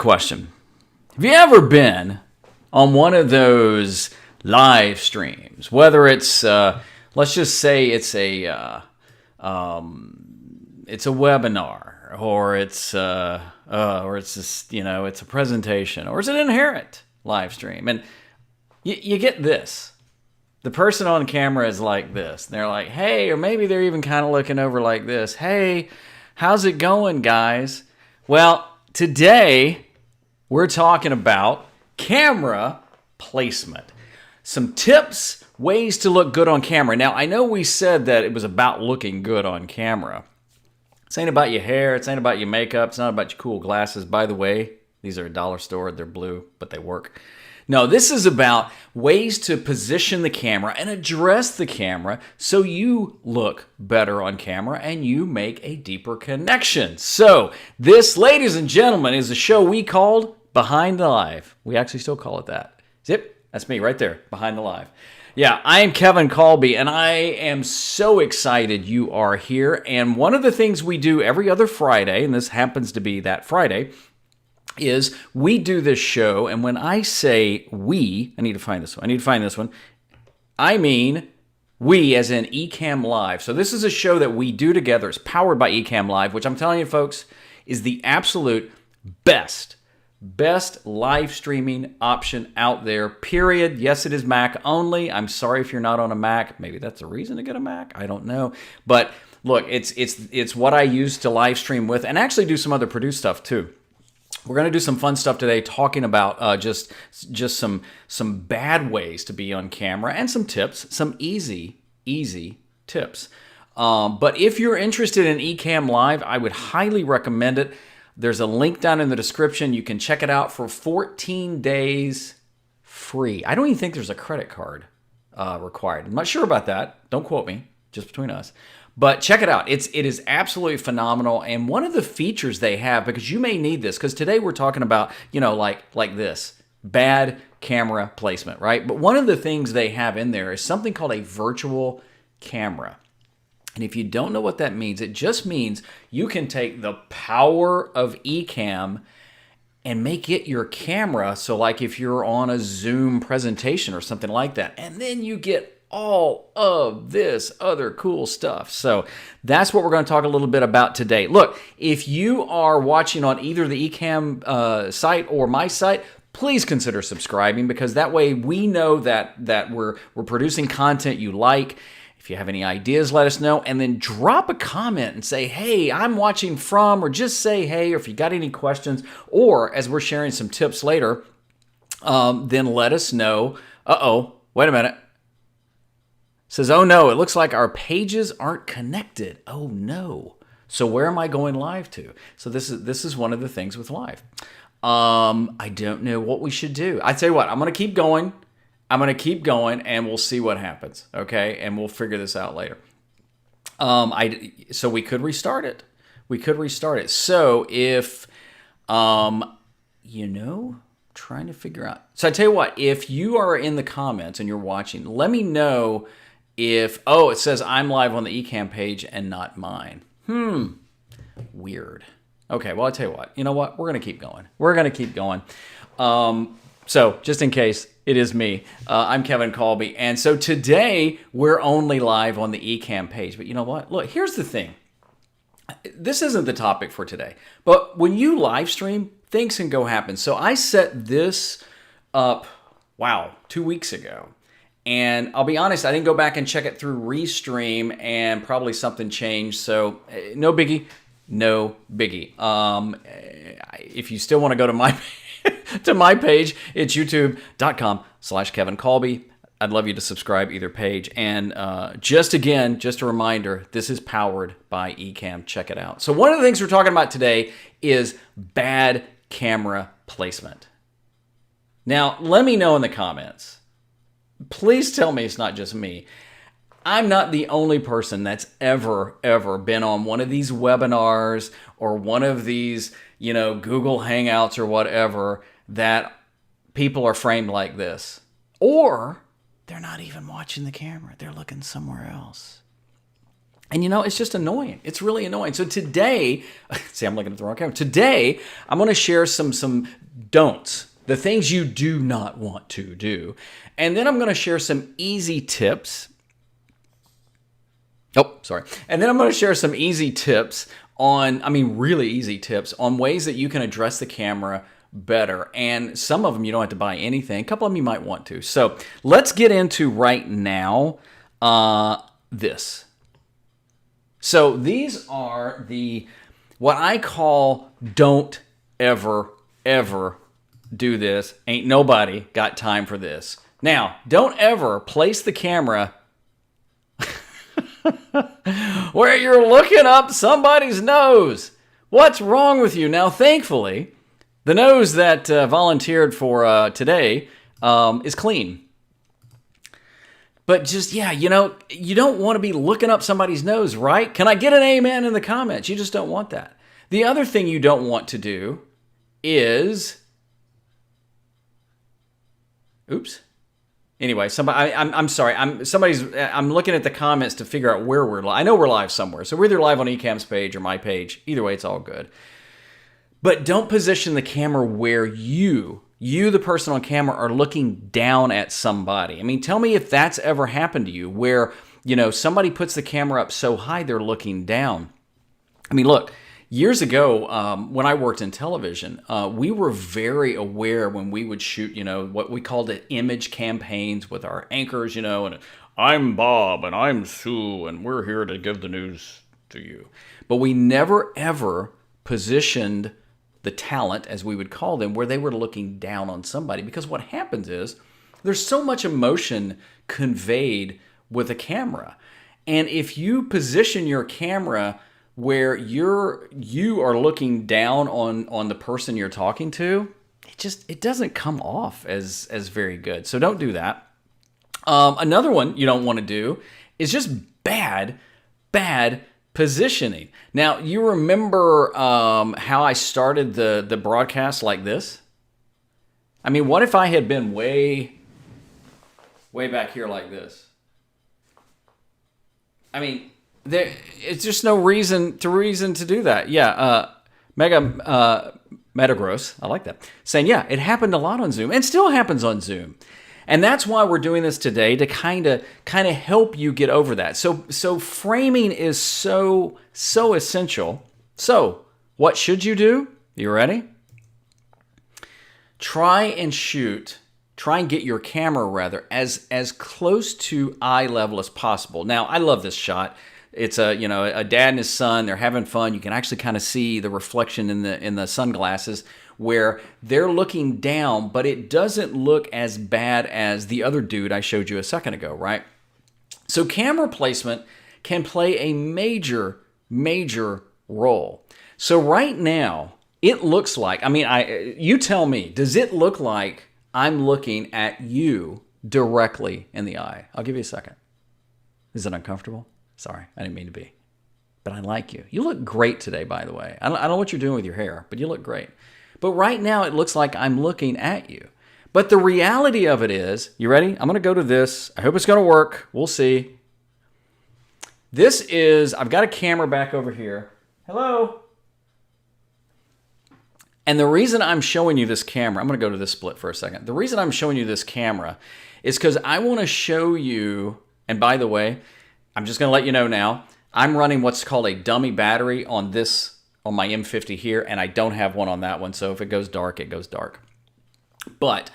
question. Have you ever been on one of those live streams, whether it's, let's just say it's a webinar, or it's just, it's a presentation, or it's an inherent live stream, and you get this. The person on camera is like this. They're like, hey, or maybe they're even kind of looking over like this. Hey, how's it going, guys? Well, today we're talking about camera placement. Some tips, ways to look good on camera. Now, I know we said that it was about looking good on camera. This ain't about your hair. It's ain't about your makeup. It's not about your cool glasses. By the way, these are a dollar store. They're blue, but they work. No, this is about ways to position the camera and address the camera so you look better on camera and you make a deeper connection. So this, ladies and gentlemen, is a show we called Behind the Live. We actually still call it that. Zip, that's me right there, Behind the Live. Yeah, I am Kevin Colby, and I am so excited you are here. And one of the things we do every other Friday, and this happens to be that Friday, is we do this show, and when I say we, I need to find this one. I mean we as in Ecamm Live. So this is a show that we do together. It's powered by Ecamm Live, which I'm telling you, folks, is the absolute best live streaming option out there, period. Yes, it is Mac only. I'm sorry if you're not on a Mac. Maybe that's a reason to get a Mac. I don't know. But look, it's what I use to live stream with and actually do some other produce stuff too. We're going to do some fun stuff today talking about just some bad ways to be on camera and some tips, some easy tips. But if you're interested in Ecamm Live, I would highly recommend it. There's a link down in the description. You can check it out for 14 days free. I don't even think there's a credit card required. I'm not sure about that. Don't quote me, just between us. But check it out. It is absolutely phenomenal. And one of the features they have, because you may need this, because today we're talking about, like this, bad camera placement, right? But one of the things they have in there is something called a virtual camera. And if you don't know what that means, it just means you can take the power of Ecamm and make it your camera. So like if you're on a Zoom presentation or something like that, and then you get all of this other cool stuff. So that's what we're going to talk a little bit about today. Look, if you are watching on either the Ecamm site or my site, please consider subscribing, because that way we know that we're producing content you like. If you have any ideas, let us know, and then drop a comment and say, hey, I'm watching from, or just say, hey, or if you got any questions, or as we're sharing some tips later, then let us know. Wait a minute. Says, oh no, it looks like our pages aren't connected. Oh no. So where am I going live to? So this is one of the things with live. I don't know what we should do. I tell you what, I'm going to keep going, and we'll see what happens. Okay, and we'll figure this out later. So we could restart it. So if, trying to figure out. So I tell you what, if you are in the comments and you're watching, let me know. If, it says I'm live on the Ecamm page and not mine. Weird. Okay, well, I'll tell you what. You know what? We're going to keep going. So, just in case, it is me. I'm Kevin Colby. And so today, we're only live on the Ecamm page. But you know what? Look, here's the thing. This isn't the topic for today. But when you live stream, things can go happen. So I set this up, 2 weeks ago. And I'll be honest, I didn't go back and check it through Restream, and probably something changed. So no biggie. If you still want to go to my to my page, it's youtube.com/Kevin Colby. I'd love you to subscribe either page. And just a reminder, this is powered by Ecamm. Check it out. So one of the things we're talking about today is bad camera placement. Now, let me know in the comments. Please tell me it's not just me. I'm not the only person that's ever been on one of these webinars or one of these, Google Hangouts or whatever, that people are framed like this. Or they're not even watching the camera. They're looking somewhere else. And it's just annoying. It's really annoying. So today, see, I'm looking at the wrong camera. Today, I'm going to share some don'ts, the things you do not want to do. And then I'm going to share some easy tips. Oh, sorry. And then I'm going to share some easy tips really easy tips on ways that you can address the camera better. And some of them you don't have to buy anything. A couple of them you might want to. So let's get into right now this. So these are what I call don't ever do this. Ain't nobody got time for this. Now, don't ever place the camera where you're looking up somebody's nose. What's wrong with you? Now, thankfully, the nose that volunteered for today is clean. But just, you don't want to be looking up somebody's nose, right? Can I get an amen in the comments? You just don't want that. The other thing you don't want to do is, oops. Anyway, I'm sorry. I'm looking at the comments to figure out where we're live. I know we're live somewhere. So we're either live on Ecamm's page or my page. Either way, it's all good. But don't position the camera where you, the person on camera, are looking down at somebody. I mean, tell me if that's ever happened to you where, somebody puts the camera up so high they're looking down. I mean, look, years ago, when I worked in television, we were very aware when we would shoot, what we called it image campaigns with our anchors, and I'm Bob and I'm Sue and we're here to give the news to you. But we never, ever positioned the talent, as we would call them, where they were looking down on somebody. Because what happens is there's so much emotion conveyed with a camera. And if you position your camera where you are looking down on the person you're talking to, it doesn't come off as very good. So don't do that. Another one you don't want to do is just bad positioning. Now, you remember how I started the broadcast like this? I mean, what if I had been way back here like this? I mean, it's just no reason to do that. Yeah, Metagross, I like that, saying, yeah, it happened a lot on Zoom and still happens on Zoom. And that's why we're doing this today, to kind of help you get over that. So framing is so essential. So what should you do? You ready? Try and get your camera as close to eye level as possible. Now, I love this shot. It's a dad and his son. They're having fun. You can actually kind of see the reflection in the sunglasses where they're looking down, but it doesn't look as bad as the other dude I showed you a second ago, right? So camera placement can play a major role. So right now, it looks like, you tell me, does it look like I'm looking at you directly in the eye? I'll give you a second. Is it uncomfortable? Sorry, I didn't mean to be. But I like you. You look great today, by the way. I don't know what you're doing with your hair, but you look great. But right now, it looks like I'm looking at you. But the reality of it is, you ready? I'm going to go to this. I hope it's going to work. We'll see. I've got a camera back over here. Hello? And the reason I'm showing you this camera, I'm going to go to this split for a second. The reason I'm showing you this camera is because I want to show you, and by the way, I'm just going to let you know now, I'm running what's called a dummy battery on my M50 here, and I don't have one on that one, so if it goes dark, it goes dark. But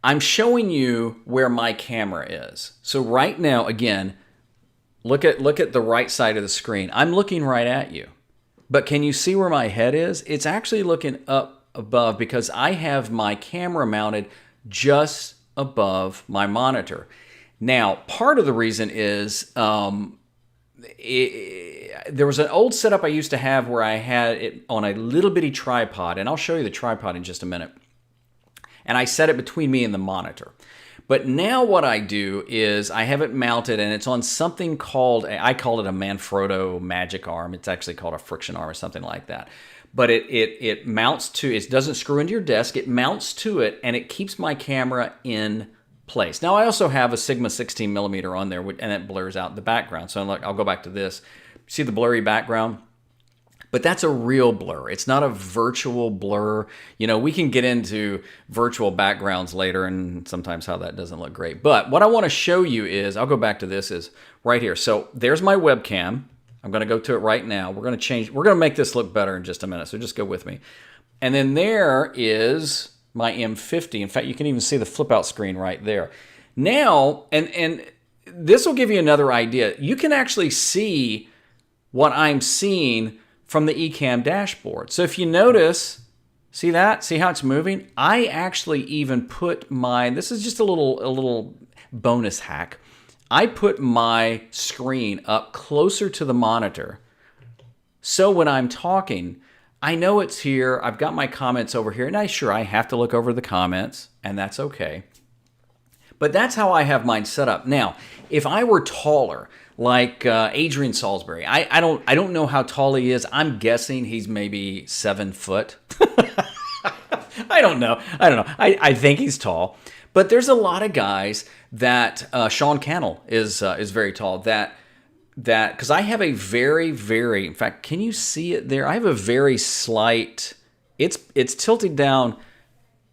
I'm showing you where my camera is. So right now, again, look at the right side of the screen. I'm looking right at you. But can you see where my head is? It's actually looking up above because I have my camera mounted just above my monitor. Now, part of the reason is there was an old setup I used to have where I had it on a little bitty tripod, and I'll show you the tripod in just a minute. And I set it between me and the monitor. But now what I do is I have it mounted, and it's on something called, I call it a Manfrotto magic arm. It's actually called a friction arm or something like that. But it mounts to, it doesn't screw into your desk, it mounts to it, and it keeps my camera in place. Now I also have a Sigma 16mm on there, and it blurs out the background. So I'll go back to this. See the blurry background? But that's a real blur. It's not a virtual blur. You know, we can get into virtual backgrounds later and sometimes how that doesn't look great. But what I want to show you is, I'll go back to this, is right here. So there's my webcam. I'm going to go to it right now. We're going to make this look better in just a minute. So just go with me. And then there is my M50. In fact, you can even see the flip out screen right there. Now, and this will give you another idea. You can actually see what I'm seeing from the Ecamm dashboard. So if you notice, see that? See how it's moving? I actually even put this is just a little bonus hack. I put my screen up closer to the monitor. So when I'm talking, I know it's here. I've got my comments over here, and I have to look over the comments, and that's okay. But that's how I have mine set up. Now, if I were taller, like Adrian Salisbury, I don't know how tall he is. I'm guessing he's maybe 7 foot. I don't know. I think he's tall. But there's a lot of guys that Sean Cannell is very tall. That because I have a very, very, in fact, can you see it there? I have a very slight. It's tilted down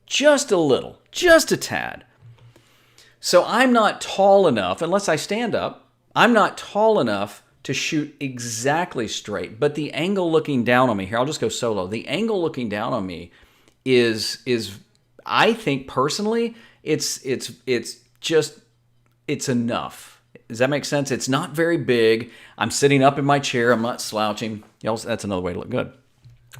just a little, just a tad. So I'm not tall enough, unless I stand up, I'm not tall enough to shoot exactly straight. But the angle looking down on me, here, I'll just go solo. The angle looking down on me is I think personally, it's enough. Does that make sense? It's not very big. I'm sitting up in my chair. I'm not slouching. That's another way to look good.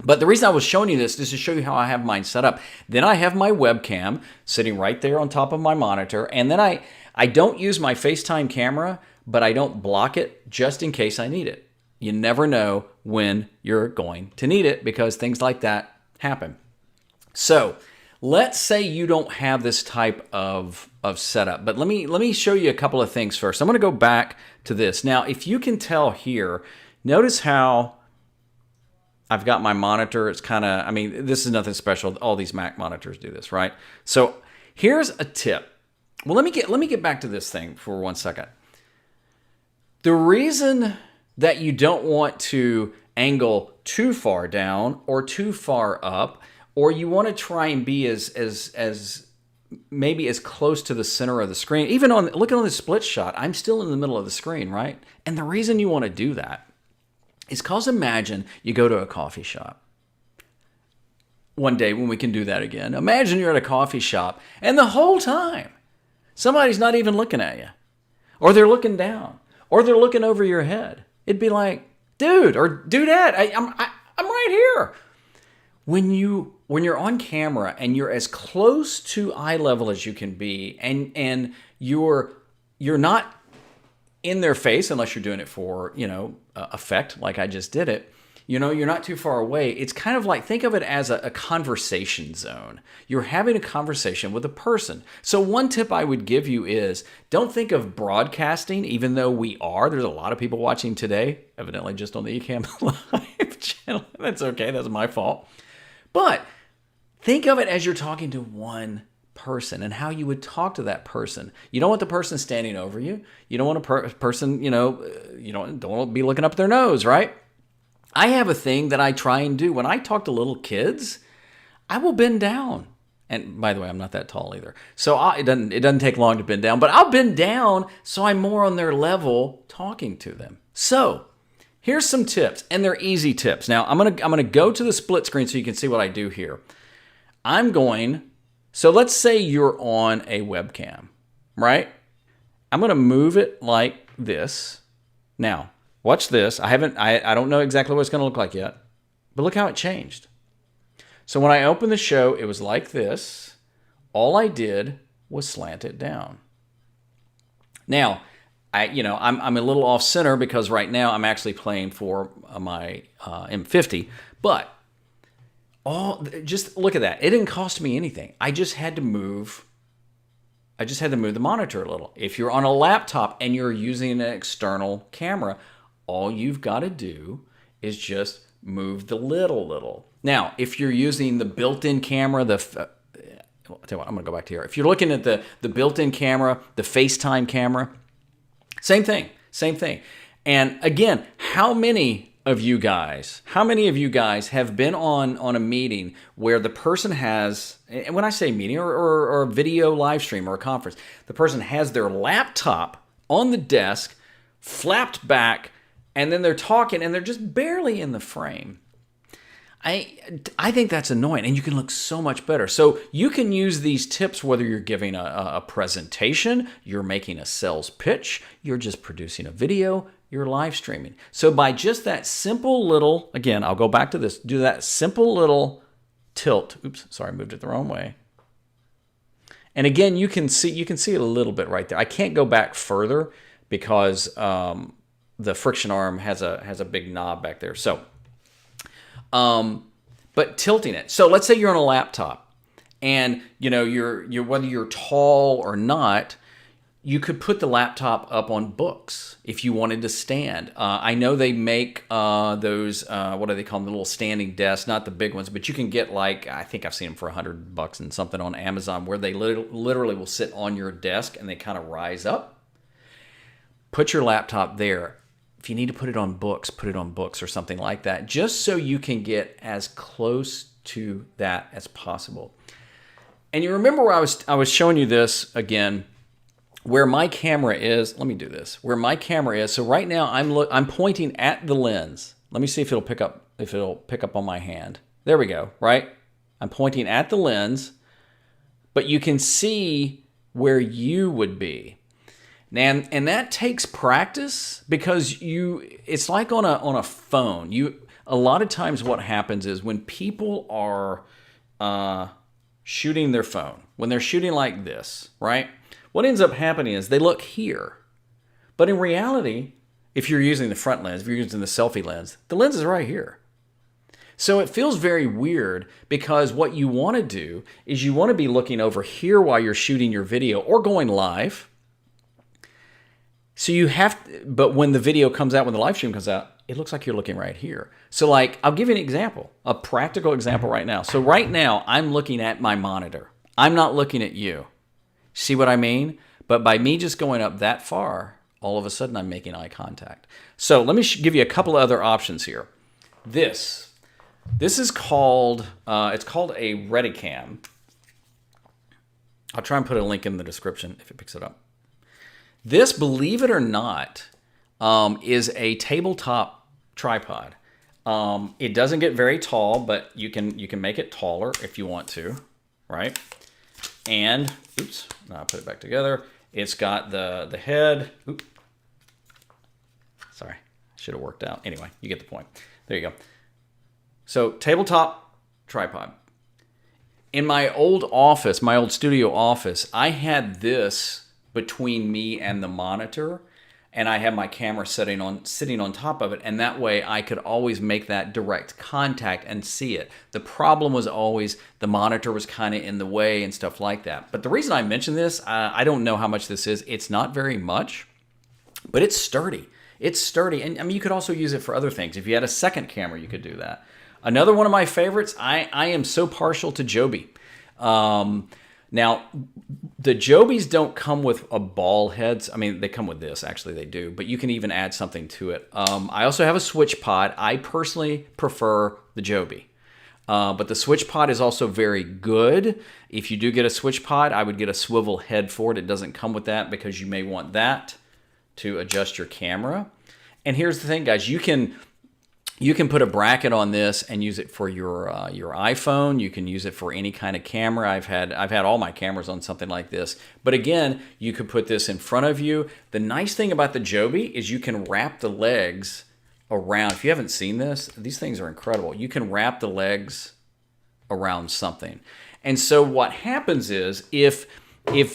But the reason I was showing you this is to show you how I have mine set up. Then I have my webcam sitting right there on top of my monitor. And then I don't use my FaceTime camera, but I don't block it just in case I need it. You never know when you're going to need it because things like that happen. So let's say you don't have this type of setup. But let me show you a couple of things first. I'm going to go back to this. Now, if you can tell here, notice how I've got my monitor. It's kind of, this is nothing special. All these Mac monitors do this, right? So here's a tip. Well, let me get back to this thing for 1 second. The reason that you don't want to angle too far down or too far up, or you want to try and be as maybe as close to the center of the screen. Even looking on the split shot, I'm still in the middle of the screen, right? And the reason you want to do that is because imagine you go to a coffee shop. One day when we can do that again, imagine you're at a coffee shop and the whole time somebody's not even looking at you, or they're looking down, or they're looking over your head. It'd be like, dude or dudette, I'm right here. When you're on camera and you're as close to eye level as you can be, and you're not in their face unless you're doing it for effect, like I just did it. You're not too far away. It's kind of like, think of it as a conversation zone. You're having a conversation with a person. So one tip I would give you is don't think of broadcasting, even though we are. There's a lot of people watching today, evidently just on the Ecamm Live channel. That's okay. That's my fault. But think of it as you're talking to one person and how you would talk to that person. You don't want the person standing over you. You don't want a person, you don't want to be looking up their nose, right? I have a thing that I try and do. When I talk to little kids, I will bend down. And by the way, I'm not that tall either. So it doesn't take long to bend down, but I'll bend down so I'm more on their level talking to them. So here's some tips, and they're easy tips. Now, I'm gonna go to the split screen so you can see what I do here. So let's say you're on a webcam, right? I'm gonna move it like this. Now, watch this. I don't know exactly what it's gonna look like yet, but look how it changed. So when I opened the show, it was like this. All I did was slant it down. Now, I'm a little off center because right now I'm actually playing for my M50, but just look at that. It didn't cost me anything. I just had to move the monitor a little. If you're on a laptop and you're using an external camera, all you've got to do is just move the lid a little. Now, if you're using the built-in camera, I'll tell you what, I'm going to go back to here. If you're looking at the built-in camera, the FaceTime camera, same thing. And again, how many of you guys have been on a meeting where the person has, and when I say meeting or a video live stream or a conference, the person has their laptop on the desk, flapped back, and then they're talking and they're just barely in the frame. I think that's annoying, and you can look so much better. So you can use these tips whether you're giving a presentation, you're making a sales pitch, you're just producing a video, you're live streaming. So by just that simple little, again, I'll go back to this, do that simple little tilt. Oops, sorry, I moved it the wrong way. And again, you can see it a little bit right there. I can't go back further because the friction arm has a big knob back there. So, but tilting it. So let's say you're on a laptop, and you're whether you're tall or not, you could put the laptop up on books if you wanted to stand. I know they make those, what do they call them, the little standing desks, not the big ones, but you can get I think I've seen them for $100 and something on Amazon, where they literally will sit on your desk and they kind of rise up. Put your laptop there. If you need to put it on books or something like that, just so you can get as close to that as possible. And you remember where I was showing you this again, where my camera is. Let me do this. Where my camera is. So right now I'm pointing at the lens. Let me see if it'll pick up on my hand. There we go. Right? I'm pointing at the lens, but you can see where you would be. And that takes practice, because it's like on a phone. A lot of times what happens is when people are shooting their phone, when they're shooting like this, right? What ends up happening is they look here. But in reality, if you're using the front lens, if you're using the selfie lens, the lens is right here. So it feels very weird, because what you want to do is you want to be looking over here while you're shooting your video or going live. So but when the video comes out, when the live stream comes out, it looks like you're looking right here. So I'll give you an example, a practical example right now. So right now, I'm looking at my monitor. I'm not looking at you. See what I mean? But by me just going up that far, all of a sudden I'm making eye contact. So let me give you a couple of other options here. This is called, it's called a Ecamm. I'll try and put a link in the description if it picks it up. This, believe it or not, is a tabletop tripod. It doesn't get very tall, but you can make it taller if you want to, right? And, oops, now I'll put it back together. It's got the head. Oops. Sorry, should have worked out. Anyway, you get the point. There you go. So, tabletop tripod. In my old office, my old studio office, I had this between me and the monitor, and I had my camera sitting on top of it, and that way I could always make that direct contact and see it. The problem was always the monitor was kind of in the way and stuff like that. But the reason I mention this, I don't know how much this is. It's not very much, but it's sturdy. It's sturdy, and I mean, you could also use it for other things. If you had a second camera, you could do that. Another one of my favorites, I am so partial to Joby. Now, the Jobies don't come with a ball heads. I mean, they come with this. Actually, they do. But you can even add something to it. I also have a switch pod. I personally prefer the Joby. But the switch pod is also very good. If you do get a switch pod, I would get a swivel head for it. It doesn't come with that because you may want that to adjust your camera. And here's the thing, guys. You can put a bracket on this and use it for your iPhone. You can use it for any kind of camera. I've had all my cameras on something like this. But again, you could put this in front of you. The nice thing about the Joby is you can wrap the legs around. If you haven't seen this, these things are incredible. You can wrap the legs around something. And so what happens is if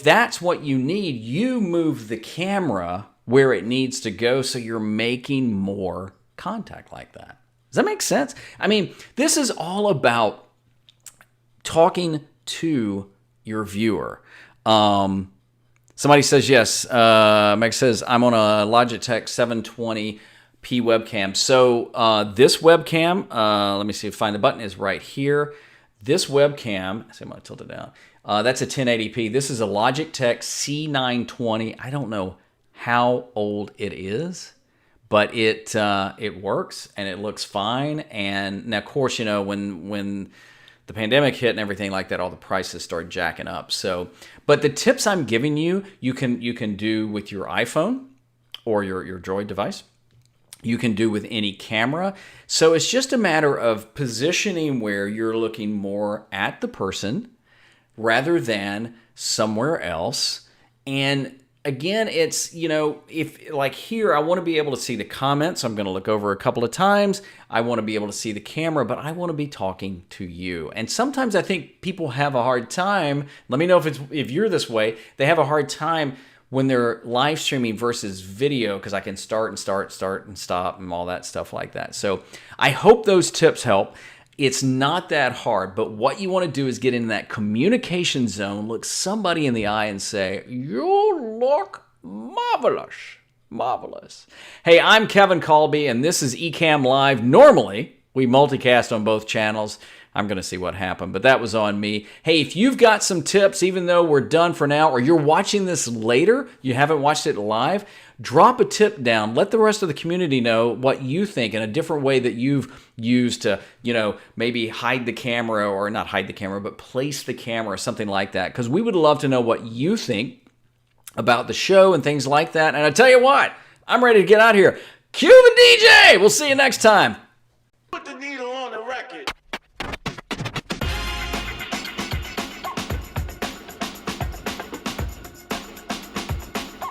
that's what you need, you move the camera where it needs to go, so you're making more contact like that. Does that make sense? I mean, this is all about talking to your viewer. Somebody says yes. Meg says, I'm on a Logitech 720p webcam. So this webcam, let me see if find the button, is right here. This webcam, I'm going to tilt it down. That's a 1080p. This is a Logitech C920. I don't know how old it is, but it works and it looks fine. And now, of course, you know, when the pandemic hit and everything like that, all the prices started jacking up. So, but the tips I'm giving you, you can do with your iPhone or your Droid device. You can do with any camera. So it's just a matter of positioning where you're looking more at the person rather than somewhere else. And again, it's, you know, if like here, I want to be able to see the comments. I'm going to look over a couple of times. I want to be able to see the camera, but I want to be talking to you. And sometimes I think people have a hard time. Let me know if you're this way. They have a hard time when they're live streaming versus video, because I can start and stop and all that stuff like that. So I hope those tips help. It's not that hard, but what you want to do is get in that communication zone, look somebody in the eye and say, "You look marvelous, marvelous." Hey, I'm Kevin Colby, and this is Ecamm Live. Normally, we multicast on both channels. I'm going to see what happened, but that was on me. Hey, if you've got some tips, even though we're done for now, or you're watching this later, you haven't watched it live, drop a tip down. Let the rest of the community know what you think in a different way that you've used to, you know, maybe hide the camera, or not hide the camera, but place the camera, something like that. Because we would love to know what you think about the show and things like that. And I tell you what, I'm ready to get out of here. Cue the DJ. We'll see you next time. Put the needle on the record.